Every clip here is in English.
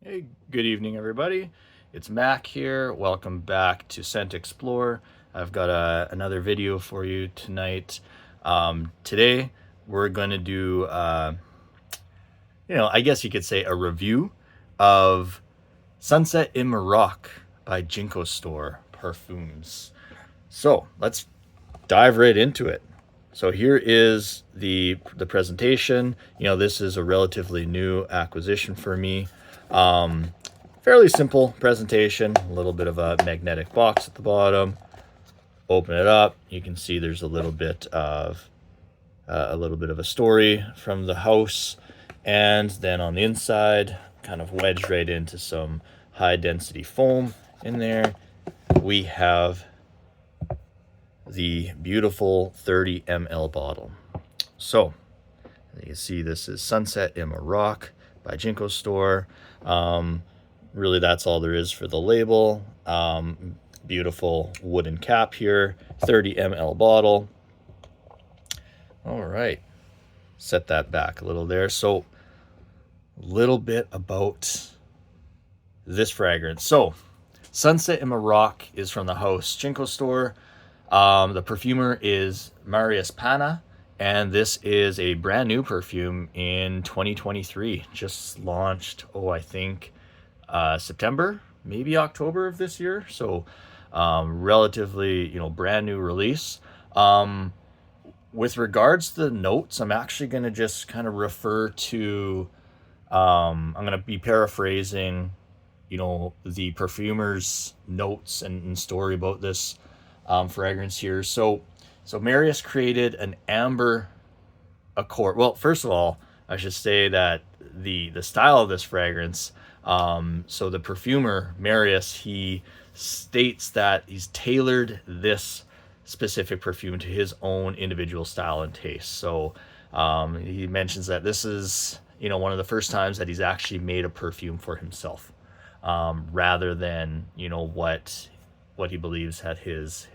Hey, good evening, everybody. It's Mac here. Welcome back to Scent Explore. I've got another video for you tonight. Today, we're going to do, I guess you could say a review of Sunset in Maroc by Jinkoh Store Parfums. So let's dive right into it. So here is the presentation. This is a relatively new acquisition for me. Fairly simple presentation, a little bit of a magnetic box at the bottom. Open it up, you can see there's a little bit of a story from the house, and then on the inside, kind of wedged right into some high density foam in there, we have the beautiful 30 ml bottle. So you can see this is Sunset in Maroc by Jinkoh Store. Really, that's all there is for the label. Beautiful wooden cap here, 30 ml bottle. All right, set that back a little there. So a little bit about this fragrance. So Sunset in Maroc is from the house Jinkoh Store. The perfumer is Marius Pana, and this is a brand new perfume in 2023. Just launched, I think September, maybe October of this year. So relatively, brand new release. With regards to the notes, I'm actually going to just kind of refer to, I'm going to be paraphrasing, the perfumer's notes and story about this fragrance here. So Marius created an amber accord. Well, first of all, I should say that the style of this fragrance, so the perfumer Marius, he states that he's tailored this specific perfume to his own individual style and taste. So he mentions that this is one of the first times that he's actually made a perfume for himself, rather than what he believes that his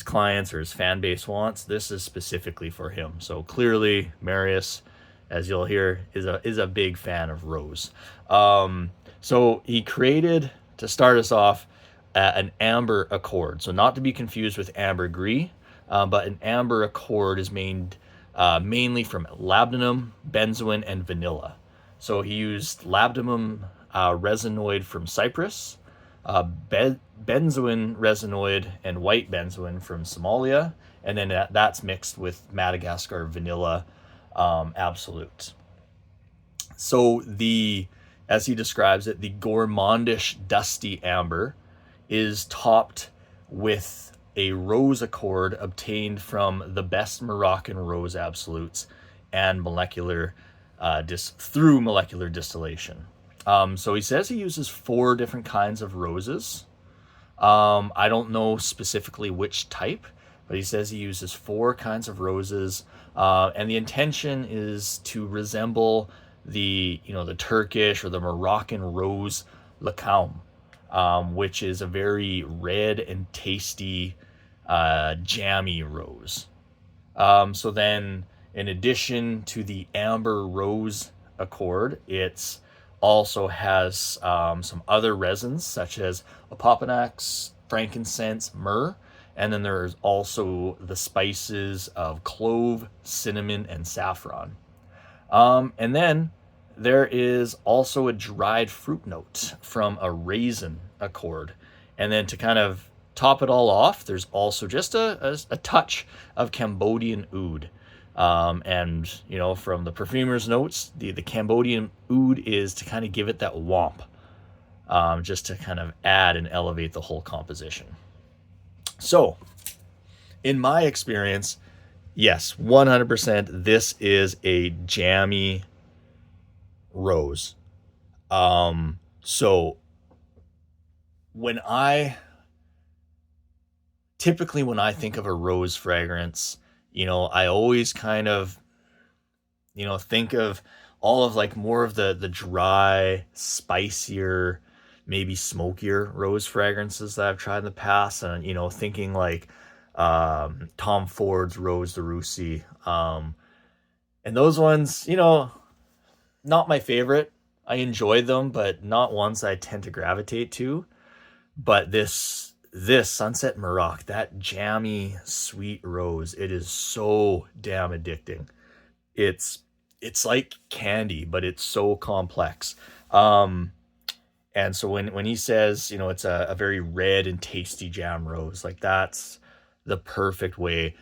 clients or his fan base wants. This is specifically for him. So clearly Marius, as you'll hear, is a big fan of rose. So he created, to start us off, an amber accord. So not to be confused with ambergris, but an amber accord is made mainly from labdanum, benzoin, and vanilla. So he used labdanum resinoid from Cyprus, benzoin resinoid and white benzoin from Somalia, and then that's mixed with Madagascar vanilla absolute. So as he describes it, the gourmandish dusty amber is topped with a rose accord obtained from the best Moroccan rose absolutes and through molecular distillation. So he says he uses 4 different kinds of roses. I don't know specifically which type, but he says he uses 4 kinds of roses, and the intention is to resemble the Turkish or the Moroccan rose lacaum, which is a very red and tasty, jammy rose. So then, in addition to the amber rose accord, it's also has some other resins such as opopanax, frankincense, myrrh, and then there's also the spices of clove, cinnamon, and saffron. And then there is also a dried fruit note from a raisin accord. And then to kind of top it all off, there's also just a touch of Cambodian oud. And from the perfumer's notes, the Cambodian oud is to kind of give it that womp, just to kind of add and elevate the whole composition. So in my experience, yes, 100%, this is a jammy rose. So when I think of a rose fragrance, I always kind of, think of all of like more of the dry, spicier, maybe smokier rose fragrances that I've tried in the past. And, thinking like Tom Ford's Rose de Russie. And those ones, not my favorite. I enjoy them, but not ones I tend to gravitate to. But this Sunset Maroc, that jammy sweet rose, it is so damn addicting. It's it's like candy, but it's so complex. Um, and so when he says, it's a very red and tasty jam rose, like that's the perfect way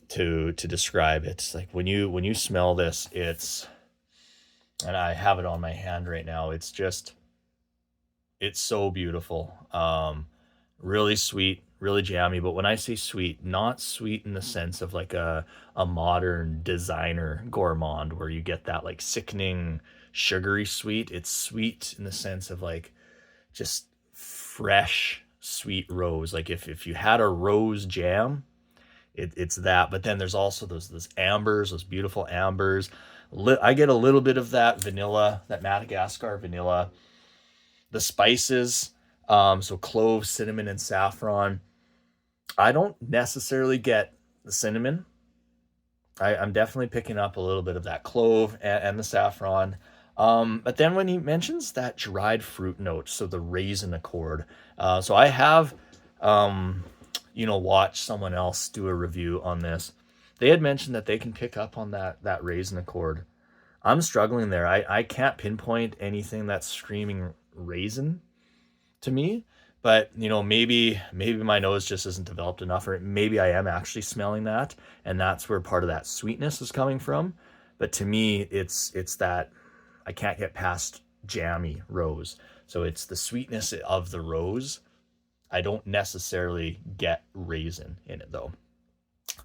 to describe it. Like when you smell this, and I have it on my hand right now. It's so beautiful. Really sweet, really jammy. But when I say sweet, not sweet in the sense of like a modern designer gourmand where you get that like sickening sugary sweet. It's sweet in the sense of like just fresh sweet rose. Like if you had a rose jam, it's that. But then there's also those ambers, those beautiful ambers. I get a little bit of that vanilla, that Madagascar vanilla, the spices, so clove, cinnamon, and saffron. I don't necessarily get the cinnamon. I'm definitely picking up a little bit of that clove and the saffron. But then when he mentions that dried fruit note, so the raisin accord, so I have, watched someone else do a review on this. They had mentioned that they can pick up on that raisin accord. I'm struggling there. I can't pinpoint anything that's screaming raisin to me, but maybe my nose just isn't developed enough, or maybe I am actually smelling that, and that's where part of that sweetness is coming from. But to me, it's that I can't get past jammy rose. So it's the sweetness of the rose. I don't necessarily get raisin in it though.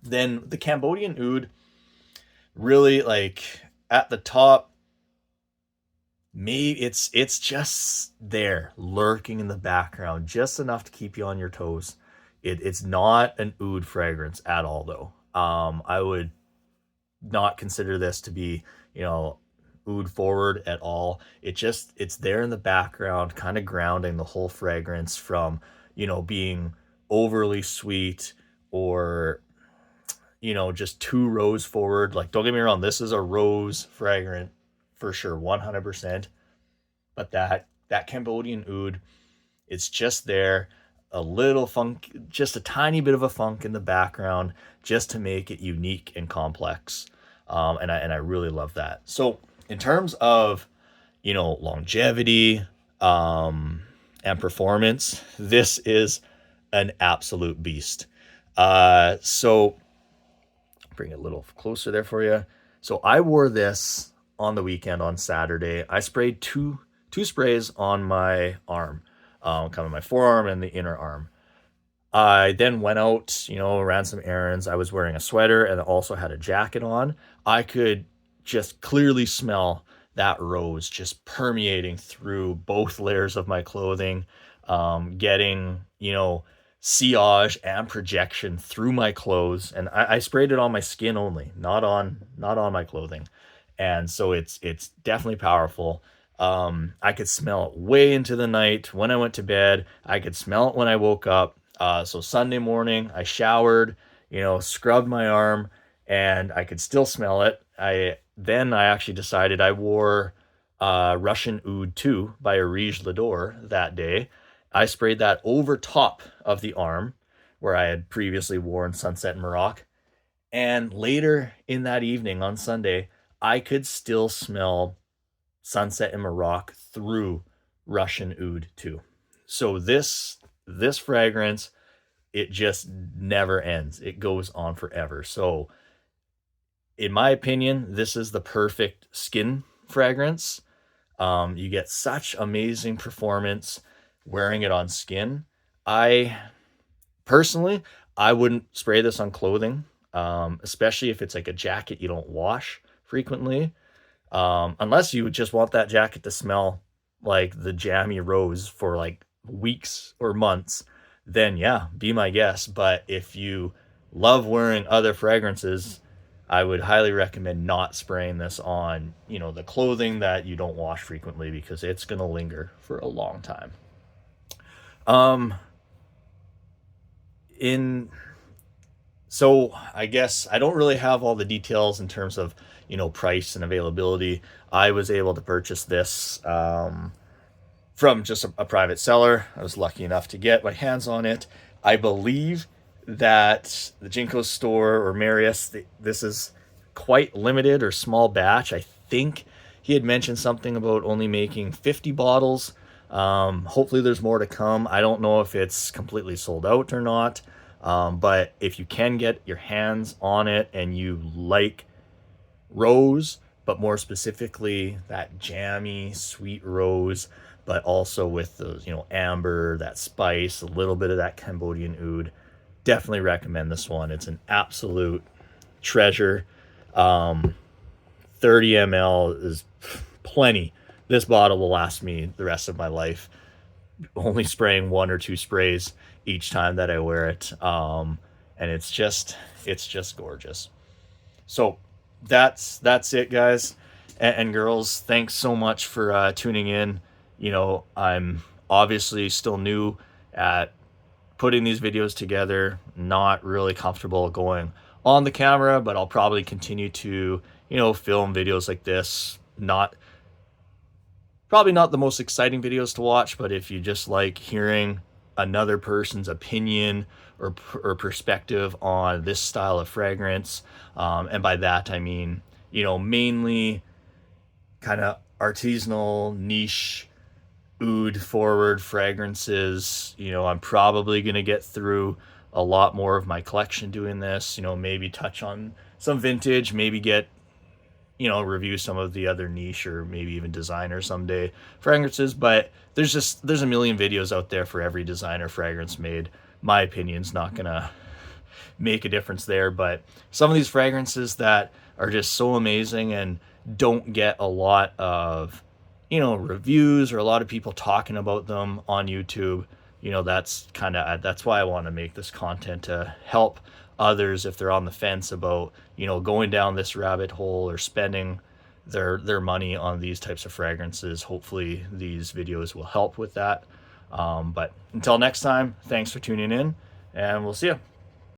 Then the Cambodian oud, really like at the top, maybe it's just there lurking in the background, just enough to keep you on your toes. It's not an oud fragrance at all though. I would not consider this to be, oud forward at all. It's there in the background, kind of grounding the whole fragrance from, being overly sweet, or just too rose forward. Like, don't get me wrong, this is a rose fragrant for sure, 100%. But that Cambodian oud, it's just there, a little funk, just a tiny bit of a funk in the background, just to make it unique and complex. And I really love that. So in terms of longevity, and performance, this is an absolute beast. So bring it a little closer there for you. So I wore this on the weekend on Saturday. I sprayed two sprays on my arm, kind of my forearm and the inner arm. I then went out, ran some errands. I was wearing a sweater and also had a jacket on. I could just clearly smell that rose just permeating through both layers of my clothing, getting, sillage and projection through my clothes. And I sprayed it on my skin only, not on my clothing. And so it's definitely powerful. I could smell it way into the night when I went to bed. I could smell it when I woke up. So Sunday morning, I showered, scrubbed my arm, and I could still smell it. I actually decided I wore Russian Oud 2 by Arige Lador that day. I sprayed that over top of the arm where I had previously worn Sunset Maroc. And later in that evening on Sunday, I could still smell Sunset in Maroc through Russian Oud 2. So this fragrance, it just never ends. It goes on forever. So in my opinion, this is the perfect skin fragrance. You get such amazing performance wearing it on skin. I personally, I wouldn't spray this on clothing, especially if it's like a jacket you don't wash frequently. Unless you just want that jacket to smell like the jammy rose for like weeks or months, then yeah, be my guest. But if you love wearing other fragrances, I would highly recommend not spraying this on, the clothing that you don't wash frequently, because it's going to linger for a long time. Um, in So I guess I don't really have all the details in terms of, price and availability. I was able to purchase this from just a private seller. I was lucky enough to get my hands on it. I believe that the Jinkoh store or Marius, this is quite limited or small batch. I think he had mentioned something about only making 50 bottles. Hopefully, there's more to come. I don't know if it's completely sold out or not. But if you can get your hands on it and you like rose, but more specifically that jammy, sweet rose, but also with those, amber, that spice, a little bit of that Cambodian oud, definitely recommend this one. It's an absolute treasure. 30 ml is plenty. This bottle will last me the rest of my life, only spraying 1 or 2 sprays each time that I wear it. And it's just gorgeous. So that's it, guys and girls. Thanks so much for tuning in. I'm obviously still new at putting these videos together, not really comfortable going on the camera, but I'll probably continue to, film videos like this. Probably not the most exciting videos to watch, but if you just like hearing another person's opinion or perspective on this style of fragrance, and by that I mean, mainly kind of artisanal, niche, oud forward fragrances. I'm probably going to get through a lot more of my collection doing this, maybe touch on some vintage, maybe get, review some of the other niche or maybe even designer someday fragrances. But there's a million videos out there for every designer fragrance made. My opinion's not going to make a difference there, but some of these fragrances that are just so amazing and don't get a lot of, reviews or a lot of people talking about them on YouTube, that's why I want to make this content, to help others if they're on the fence about, going down this rabbit hole or spending their money on these types of fragrances. Hopefully these videos will help with that. But until next time, thanks for tuning in, and we'll see you.